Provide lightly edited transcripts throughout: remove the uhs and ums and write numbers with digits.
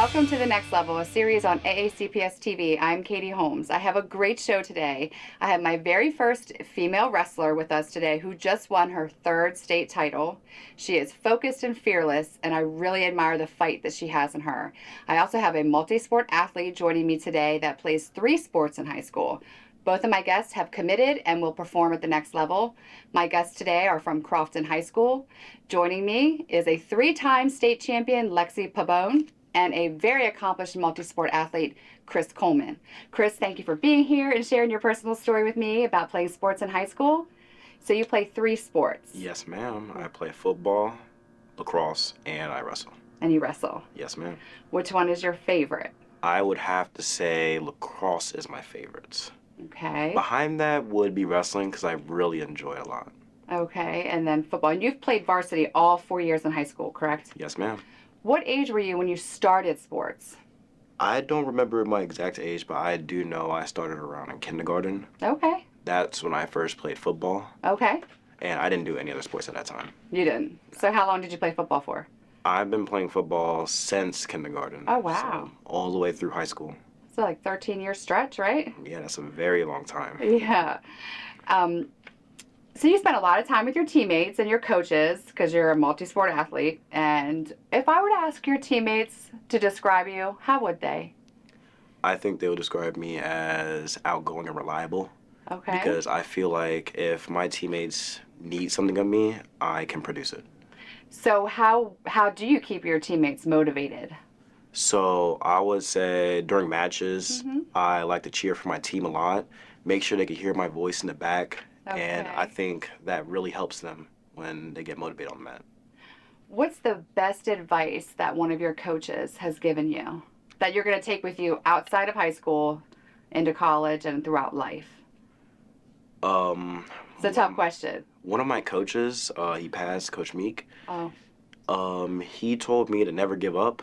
Welcome to The Next Level, a series on AACPS TV. I'm Katie Holmes. I have a great show today. I have my very first female wrestler with us today who just won her third state title. She is focused and fearless, and I really admire the fight that she has in her. I also have a multi-sport athlete joining me today that plays 3 sports in high school. Both of my guests have committed and will perform at the next level. My guests today are from Crofton High School. Joining me is a 3-time state champion, Lexy Pabon, and a very accomplished multi-sport athlete, Chris Coleman. Chris, thank you for being here and sharing your personal story with me about playing sports in high school. So you play 3 sports. Yes, ma'am. I play football, lacrosse, and I wrestle. And you wrestle. Yes, ma'am. Which one is your favorite? I would have to say lacrosse is my favorite. Okay. Behind that would be wrestling because I really enjoy it a lot. Okay, and then football. And you've played varsity all 4 years in high school, correct? Yes, ma'am. What age were you when you started sports? I don't remember my exact age, but I do know I started around in kindergarten. Okay. That's when I first played football. Okay. And I didn't do any other sports at that time. You didn't? So how long did you play football for? I've been playing football since kindergarten. Oh, wow. So all the way through high school. So like 13-year stretch, right? Yeah, that's a very long time. Yeah. So you spent a lot of time with your teammates and your coaches because you're a multi-sport athlete. And if I were to ask your teammates to describe you, how would they? I think they would describe me as outgoing and reliable. Okay. Because I feel like if my teammates need something of me, I can produce it. So how do you keep your teammates motivated? So I would say during matches, I like to cheer for my team a lot, make sure they can hear my voice in the back. And I think that really helps them when they get motivated on the mat. What's the best advice that one of your coaches has given you that you're going to take with you outside of high school, into college, and throughout life? It's a tough question. One of my coaches, he passed, Coach Meek. Oh. He told me to never give up,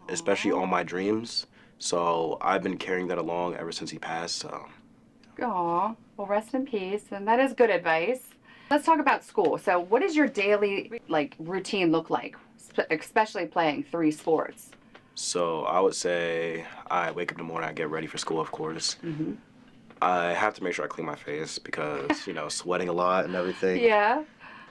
especially on my dreams. So I've been carrying that along ever since he passed. So. Aw, well, rest in peace, and that is good advice. Let's talk about school. So what does your daily routine look like, especially playing 3 sports? So I would say I wake up in the morning, I get ready for school, of course. I have to make sure I clean my face because, sweating a lot and everything. Yeah.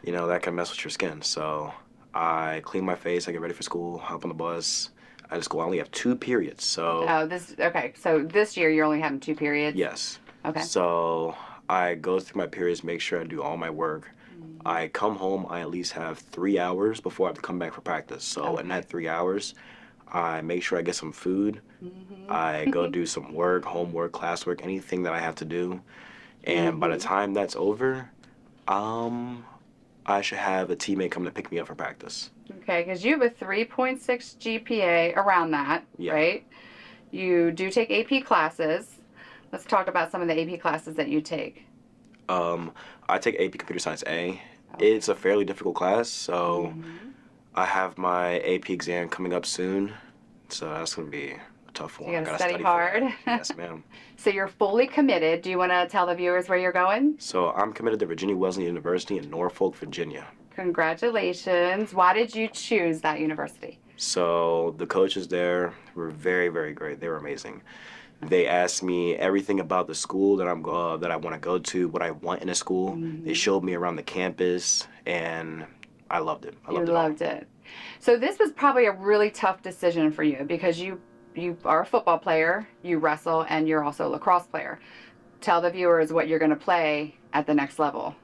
That can mess with your skin. So I clean my face, I get ready for school, hop on the bus. I just go, I only have 2 periods, so. Oh, okay. So this year you're only having 2 periods? Yes. Okay. So I go through my periods, make sure I do all my work. I come home, I at least have 3 hours before I have to come back for practice. So in that 3 hours, I make sure I get some food. I go do some work, homework, classwork, anything that I have to do. And by the time that's over, I should have a teammate come to pick me up for practice. Okay, because you have a 3.6 GPA, around that, right? You do take AP classes. Let's talk about some of the AP classes that you take. I take AP Computer Science A. Okay. It's a fairly difficult class, so I have my AP exam coming up soon. So that's going to be a tough one. So you got to study hard. Yes, ma'am. So you're fully committed. Do you want to tell the viewers where you're going? So I'm committed to Virginia Wesleyan University in Norfolk, Virginia. Congratulations. Why did you choose that university? So the coaches there were very, very great. They were amazing. They asked me everything about the school that I want to go to, what I want in a school. They showed me around the campus, and I loved it. I loved it. So this was probably a really tough decision for you because you are a football player, you wrestle, and you're also a lacrosse player. Tell the viewers what you're going to play at the next level.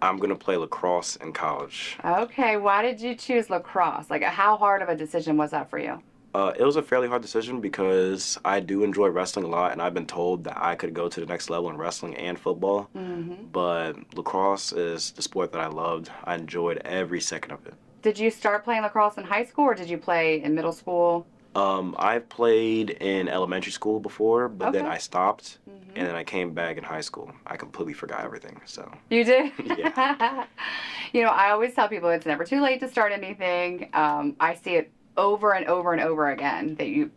I'm going to play lacrosse in college. Okay, why did you choose lacrosse? How hard of a decision was that for you? It was a fairly hard decision because I do enjoy wrestling a lot, and I've been told that I could go to the next level in wrestling and football. But lacrosse is the sport that I loved. I enjoyed every second of it. Did you start playing lacrosse in high school, or did you play in middle school? I've played in elementary school before, but then I stopped, and then I came back in high school. I completely forgot everything, so. You did? Yeah. I always tell people it's never too late to start anything. I see it over and over and over again that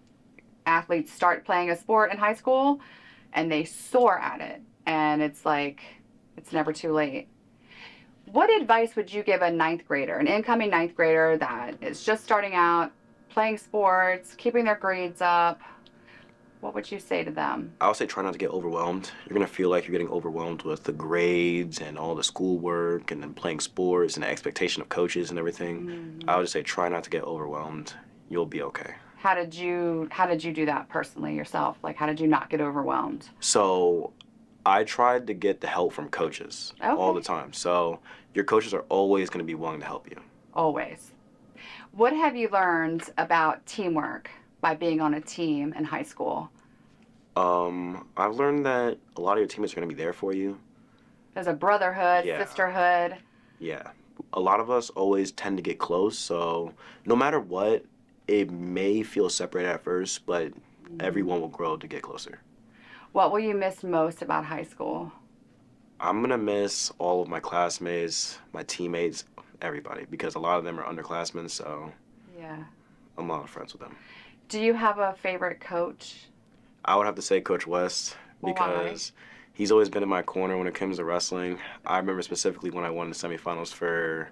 athletes start playing a sport in high school and they soar at it, and it's never too late. What advice would you give a 9th grader, an incoming 9th grader that is just starting out playing sports, keeping their grades up, what would you say to them? I would say try not to get overwhelmed. You're gonna feel like you're getting overwhelmed with the grades and all the schoolwork and then playing sports and the expectation of coaches and everything. I would just say try not to get overwhelmed. You'll be okay. How did you do that personally yourself? Like, how did you not get overwhelmed? So I tried to get the help from coaches all the time. So your coaches are always going to be willing to help you. Always. What have you learned about teamwork by being on a team in high school? I've learned that a lot of your teammates are going to be there for you. There's a brotherhood, sisterhood. Yeah. A lot of us always tend to get close. So no matter what, it may feel separated at first, but everyone will grow to get closer. What will you miss most about high school? I'm going to miss all of my classmates, my teammates, everybody, because a lot of them are underclassmen, so yeah, I'm a lot of friends with them. Do you have a favorite coach? I would have to say Coach West, because he's always been in my corner when it comes to wrestling. I remember specifically when I won the semifinals for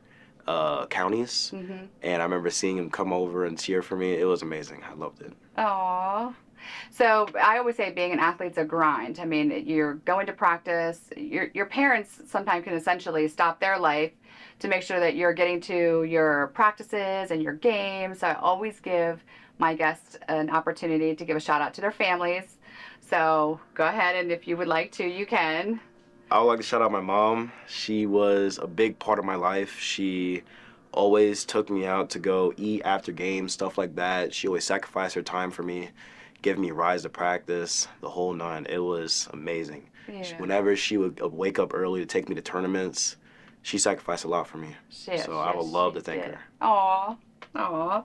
counties, and I remember seeing him come over and cheer for me. It was amazing. I loved it. Aww. So I always say being an athlete's a grind. I mean, you're going to practice. Your parents sometimes can essentially stop their life to make sure that you're getting to your practices and your games. So I always give my guests an opportunity to give a shout out to their families. So go ahead, and if you would like to, you can. I would like to shout out my mom. She was a big part of my life. She always took me out to go eat after games, stuff like that. She always sacrificed her time for me, giving me rides to practice, the whole nine. It was amazing. Yeah. Whenever she would wake up early to take me to tournaments, she sacrificed a lot for me. So I would love to thank her. Aw, aw.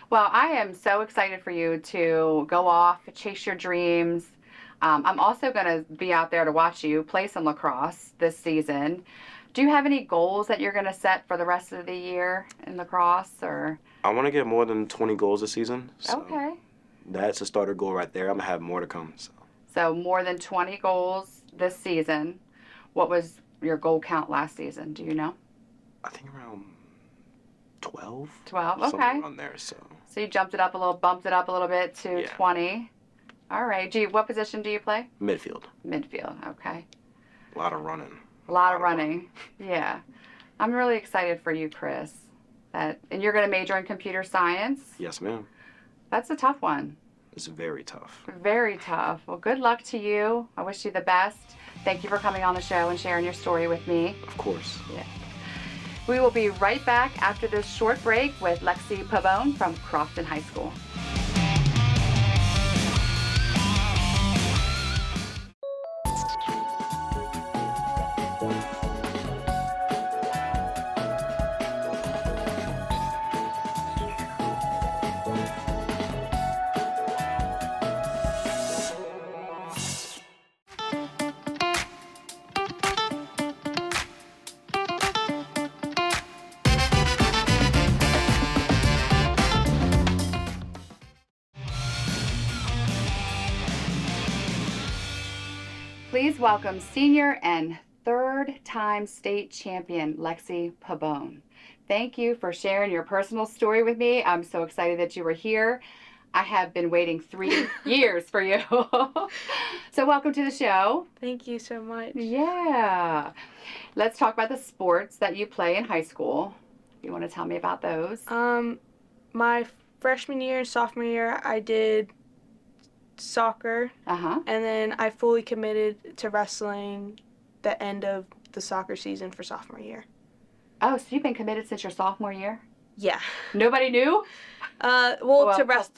Well, I am so excited for you to go off, chase your dreams. I'm also going to be out there to watch you play some lacrosse this season. Do you have any goals that you're going to set for the rest of the year in lacrosse? Or I want to get more than 20 goals this season. So okay. That's a starter goal right there. I'm going to have more to come. So more than 20 goals this season. What was your goal count last season? Do you know? I think around 12. 12, okay. Something around there, so you jumped it up a little, bumped it up a little bit to 20. All right. What position do you play? Midfield. Midfield, okay. A lot of running. A lot of running. Yeah. I'm really excited for you, Chris. And you're going to major in computer science? Yes, ma'am. That's a tough one. It's very tough. Very tough. Well, good luck to you. I wish you the best. Thank you for coming on the show and sharing your story with me. Of course. Yeah. We will be right back after this short break with Lexy Pabon from Crofton High School. Please welcome senior and third-time state champion Lexy Pabon. Thank you for sharing your personal story with me. I'm so excited that you were here. I have been waiting 3 years for you. So welcome to the show. Thank you so much. Yeah. Let's talk about the sports that you play in high school. You want to tell me about those? My freshman year and sophomore year, I did soccer, and then I fully committed to wrestling the end of the soccer season for sophomore year. Oh, so you've been committed since your sophomore year? Yeah. Nobody knew? The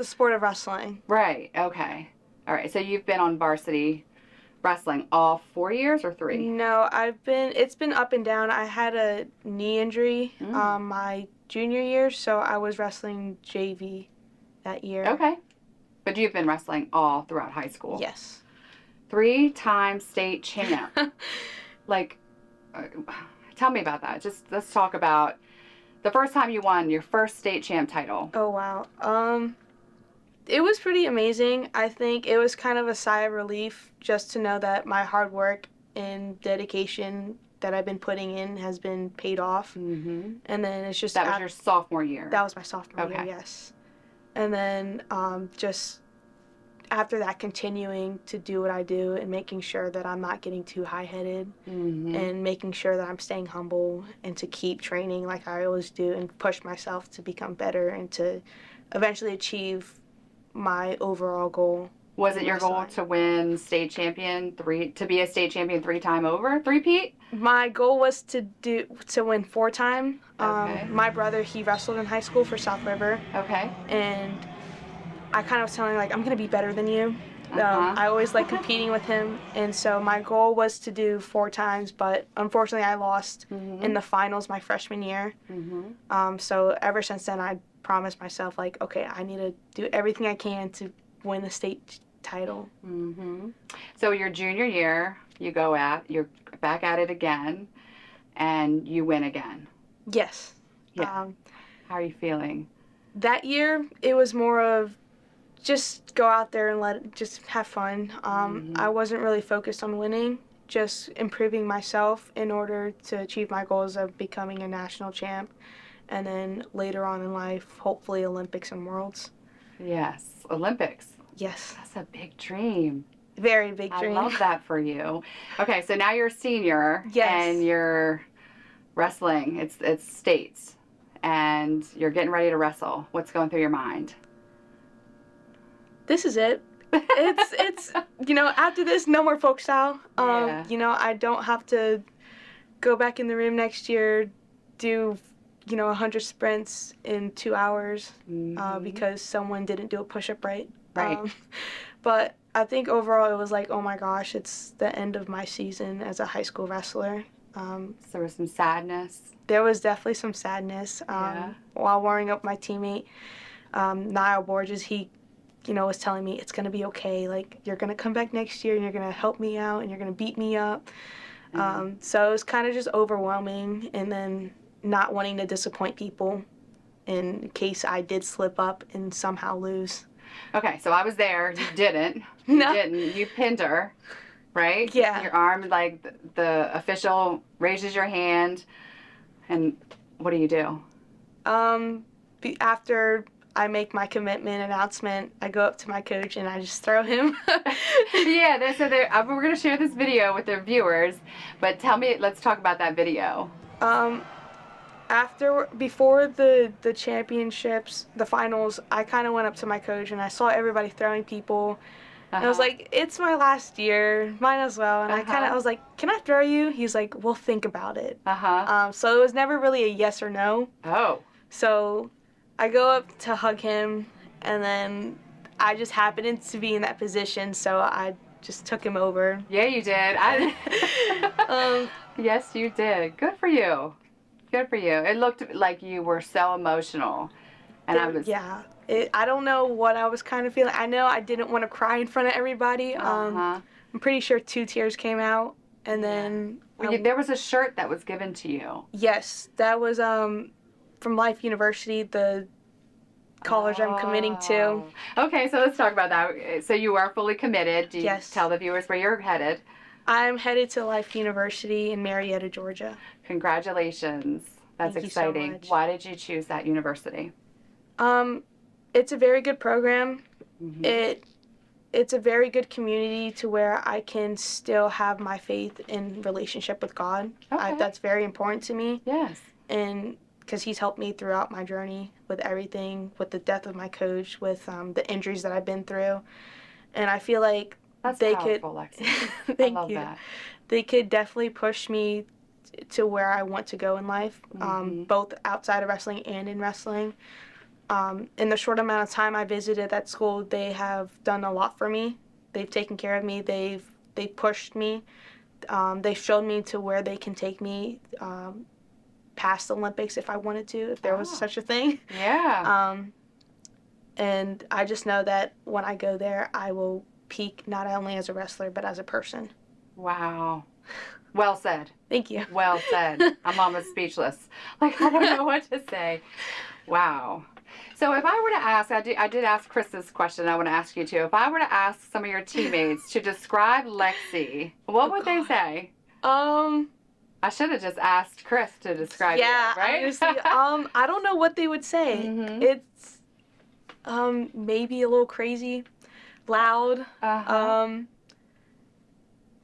sport of wrestling. Right, okay. All right, so you've been on varsity wrestling all 4 years or 3? No, it's been up and down. I had a knee injury my junior year, so I was wrestling JV that year. Okay. But you've been wrestling all throughout high school? Yes. 3-time state champ. Tell me about that. Just let's talk about the first time you won your first state champ title. Oh, wow. It was pretty amazing. I think it was kind of a sigh of relief just to know that my hard work and dedication that I've been putting in has been paid off. Mm-hmm. And then it's just... That was your sophomore year? That was my sophomore year, yes. and then just after that continuing to do what I do and making sure that I'm not getting too high-headed and making sure that I'm staying humble and to keep training like I always do and push myself to become better and to eventually achieve my overall goal. Was it your goal to win state champion to be a state champion 3-time over, three-peat? My goal was to win 4-time. Okay. My brother, he wrestled in high school for South River. Okay. And I kind of was telling him, like, I'm going to be better than you. I always like competing with him. And so my goal was to do 4 times, but unfortunately I lost in the finals my freshman year. So ever since then I promised myself, like, okay, I need to do everything I can to win the state title. So your junior year, you're back at it again, and you win again. Yes. Yeah. How are you feeling? That year, it was more of just go out there and just have fun. I wasn't really focused on winning, just improving myself in order to achieve my goals of becoming a national champ, and then later on in life, hopefully Olympics and Worlds. Yes, Olympics. Yes. That's a big dream. Very big dream. I love that for you. Okay, so now you're a senior. Yes. And you're wrestling. It's states. And you're getting ready to wrestle. What's going through your mind? This is it. It's after this, no more folk style. I don't have to go back in the room next year, do 100 sprints in 2 hours because someone didn't do a push-up right. But I think overall it was like, oh my gosh, it's the end of my season as a high school wrestler. So there was some sadness. There was definitely some sadness while warming up my teammate, Niall Borges. He, was telling me it's going to be okay. Like, you're going to come back next year and you're going to help me out and you're going to beat me up. So it was kind of just overwhelming, and then not wanting to disappoint people in case I did slip up and somehow lose. Okay, so I was there. You didn't. No. You didn't. You pinned her, right? Yeah. Your arm, like, the official raises your hand, and what do you do? After I make my commitment announcement, I go up to my coach and I just throw him. Yeah, we're going to share this video with the viewers, but let's talk about that video. Before the championships, the finals, I kind of went up to my coach and I saw everybody throwing people. And I was like, it's my last year, might as well. And I was like, can I throw you? He's like, well, think about it. So it was never really a yes or no. Oh. So I go up to hug him, and then I just happened to be in that position, so I just took him over. Yeah, you did. Yes, you did. Good for you. Good for you. It looked like you were so emotional. And I don't know what I was kind of feeling. I know I didn't want to cry in front of everybody. I'm pretty sure 2 tears came out, and then there was a shirt that was given to you. Yes, that was from Life University, the college I'm committing to. Okay, so let's talk about that. So you are fully committed. Do you Yes. tell the viewers where you're headed? I'm headed to Life University in Marietta, Georgia. Congratulations. That's Thank exciting. you so much. Why did you choose that university? It's a very good program. It's a very good community to where I can still have my faith and relationship with God. Okay. That's very important to me. Yes. And because he's helped me throughout my journey with everything, with the death of my coach, with the injuries that I've been through. And I feel like That's they powerful, could Lexy. Thank I love you. that. They could definitely push me to where I want to go in life, both outside of wrestling and in wrestling. In the short amount of time I visited that school, they have done a lot for me. They've taken care of me. They pushed me. They showed me to where they can take me past the Olympics if I wanted to, if there was such a thing. Yeah. And I just know that when I go there, I will peak not only as a wrestler, but as a person. Wow. Well said. Thank you. Well said. I'm almost speechless. Like, I don't know what to say. Wow. So if I were to ask, I did ask Chris this question, I want to ask you too. If I were to ask some of your teammates to describe Lexy, what would they say? I should have just asked Chris to describe it, right? Honestly, I don't know what they would say. Maybe a little crazy, loud. I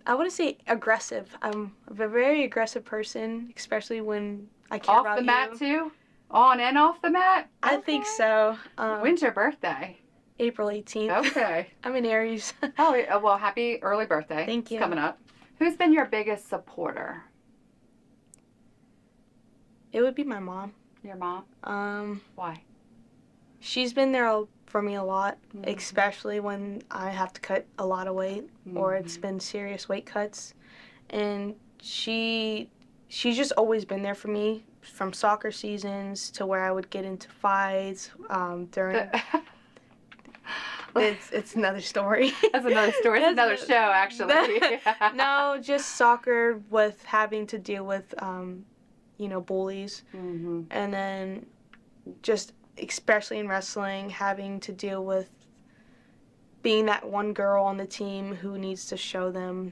wouldn't say aggressive. I'm a very aggressive person, especially when I care off about the you. mat too? On and off the mat? I think so. When's your birthday? April 18th. Okay. I'm in Aries. Oh, well, happy early birthday. Thank you. It's coming up. Who's been your biggest supporter? It would be my mom. Your mom? Why? She's been there for me a lot, especially when I have to cut a lot of weight or it's been serious weight cuts. And she's just always been there for me, from soccer seasons to where I would get into fights during... It's another story. That's another story. It's another show, actually. No, just soccer with having to deal with, bullies. And then just, especially in wrestling, having to deal with being that one girl on the team who needs to show the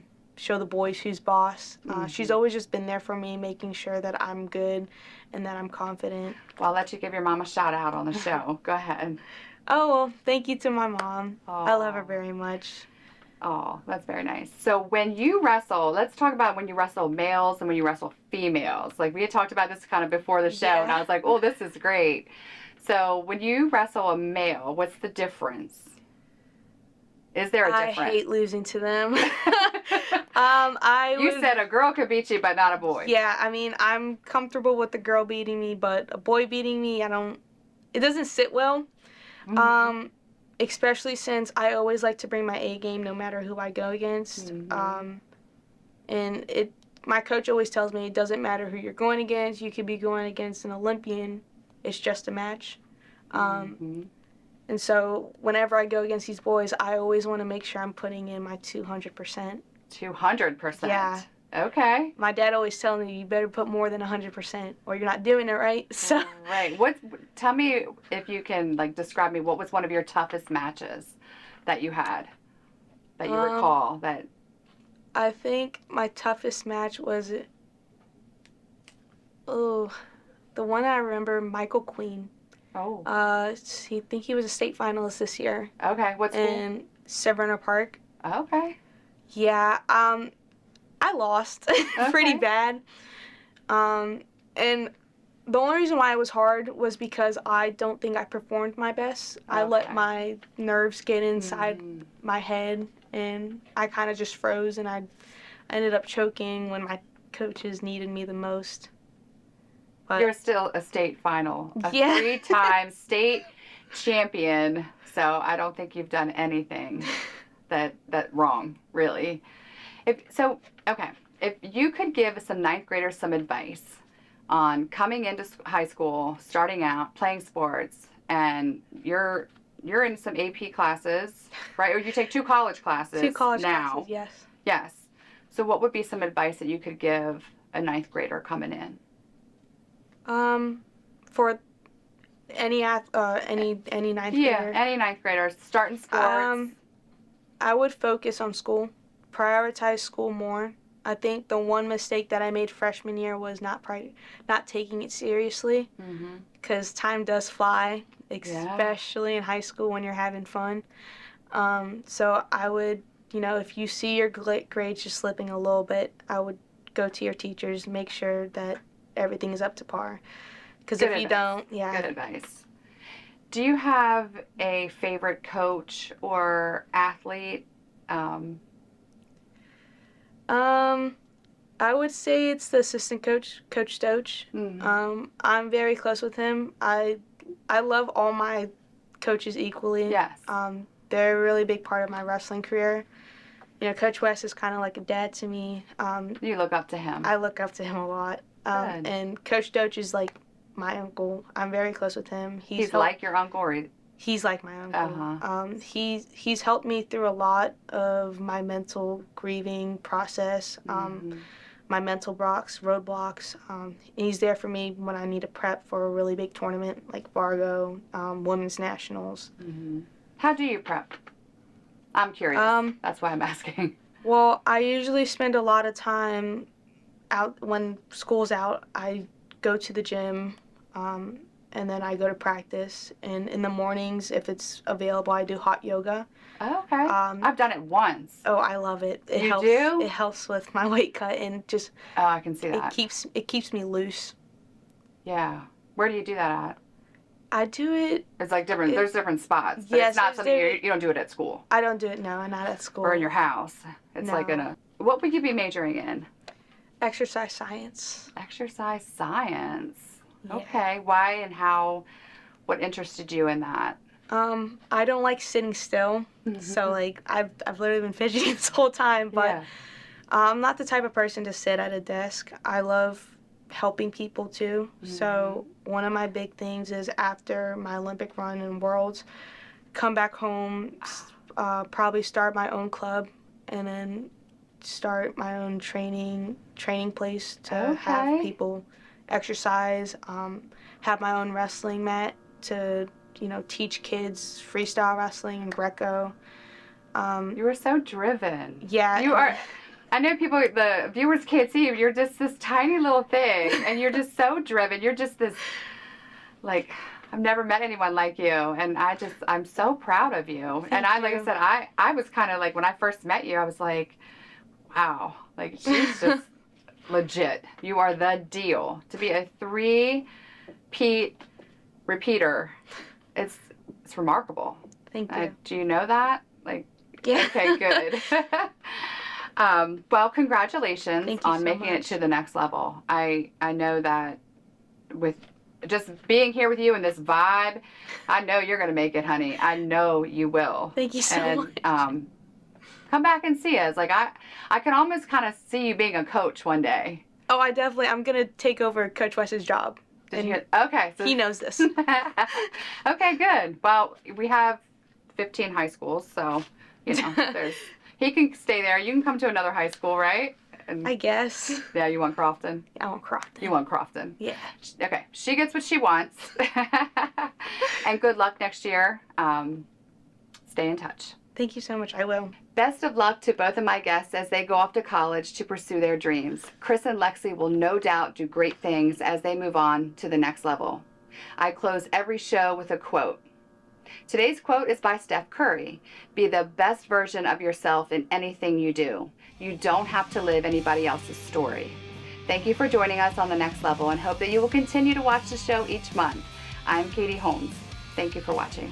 boys who's boss. She's always just been there for me, making sure that I'm good and that I'm confident. Well, I'll let you give your mom a shout out on the show. Go ahead. Oh, well, thank you to my mom. Aww. I love her very much. Oh, that's very nice. So when you wrestle, let's talk about when you wrestle males and when you wrestle females. Like, we had talked about this kind of before the show, and I was like, oh, this is great. So when you wrestle a male, what's the difference? Is there a difference? I hate losing to them. You said a girl could beat you, but not a boy. Yeah, I mean, I'm comfortable with the girl beating me, but a boy beating me, it doesn't sit well. Especially since I always like to bring my A game no matter who I go against. And my coach always tells me it doesn't matter who you're going against. You could be going against an Olympian. It's just a match. And so whenever I go against these boys, I always want to make sure I'm putting in my 200%. 200%? Yeah. Okay. My dad always tells me you better put more than 100% or you're not doing it right. So. Right. Tell me, if you can, describe me, what was one of your toughest matches that you had, that you recall? That I think my toughest match was, the one I remember, Michael Queen. Oh. I think he was a state finalist this year. Okay. What school? In Severna Park. Okay. Yeah. I lost pretty bad. And the only reason why it was hard was because I don't think I performed my best. Okay. I let my nerves get inside my head, and I kind of just froze, and I ended up choking when my coaches needed me the most. But you're still a state final, a 3-time state champion, so I don't think you've done anything that wrong, really. If you could give some 9th graders some advice on coming into high school, starting out, playing sports, and you're in some AP classes, right? Or you take 2 college classes 2 college now. classes, yes. Yes. So what would be some advice that you could give a 9th grader coming in? For any 9th grader? Yeah, any 9th grader starting sports. I would focus on school. Prioritize school more. I think the one mistake that I made freshman year was not taking it seriously, because time does fly, especially in high school when you're having fun. So I would, if you see your grades just slipping a little bit, I would go to your teachers, make sure that everything is up to par. Because if you don't, Good advice. Do you have a favorite coach or athlete? I would say it's the assistant coach, Coach Stoach. I'm very close with him. I love all my coaches equally. Yes. They're a really big part of my wrestling career. Coach West is kind of like a dad to me. You look up to him. I look up to him a lot. And Coach Stoach is like my uncle. I'm very close with him. He's like your uncle, or he's like my uncle. He's helped me through a lot of my mental grieving process, my mental roadblocks. And he's there for me when I need to prep for a really big tournament like Fargo, Women's Nationals. How do you prep? I'm curious. That's why I'm asking. Well, I usually spend a lot of time out when school's out. I go to the gym, and then I go to practice. And in the mornings, if it's available, I do hot yoga. Oh, okay. I've done it once. Oh, I love it. It You helps. do? It helps with my weight cut and just. Oh, I can see that. It keeps me loose. Yeah. Where do you do that at? I do it. It's like different. There's different spots. But Yes, it's not something you don't do it at school. I don't do it. No, not at school. Or in your house. It's No. like in a. What would you be majoring in? Exercise science. Exercise science. Yeah. Okay. Why and how? What interested you in that? I don't like sitting still. So like I've literally been fidgeting this whole time, but Yeah. I'm not the type of person to sit at a desk. I love helping people too. So one of my big things is after my Olympic run and Worlds, come back home, probably start my own club, and then start my own training place to have people exercise, have my own wrestling mat to, teach kids freestyle wrestling and Greco. You are so driven. Yeah. You are. I know the viewers can't see you. You're just this tiny little thing, and you're just so driven. You're just this, like, I've never met anyone like you, and I'm so proud of you. Thank like you. I said, I was kind of like, when I first met you, I was like, wow, like, she's just legit. You are the deal. To be a 3-peat repeater, it's remarkable. Thank you. Do you know that? Like, Yeah. Okay, good. Well, congratulations Thank you on so making it much. to the next level. I know that with just being here with you and this vibe, I know you're going to make it, honey. I know you will. Thank you so much. Come back and see us. Like I can almost kind of see you being a coach one day. Oh, I'm going to take over Coach West's job. Did you hear? Okay. So He knows this. Okay, good. Well, we have 15 high schools, so, he can stay there. You can come to another high school, right? And, I guess. yeah, you want Crofton? I want Crofton. You want Crofton. Yeah. Okay, she gets what she wants. And good luck next year. Stay in touch. Thank you so much. I will. Best of luck to both of my guests as they go off to college to pursue their dreams. Chris and Lexy will no doubt do great things as they move on to the next level. I close every show with a quote. Today's quote is by Steph Curry. Be the best version of yourself in anything you do. You don't have to live anybody else's story. Thank you for joining us on The Next Level and hope that you will continue to watch the show each month. I'm Katie Holmes. Thank you for watching.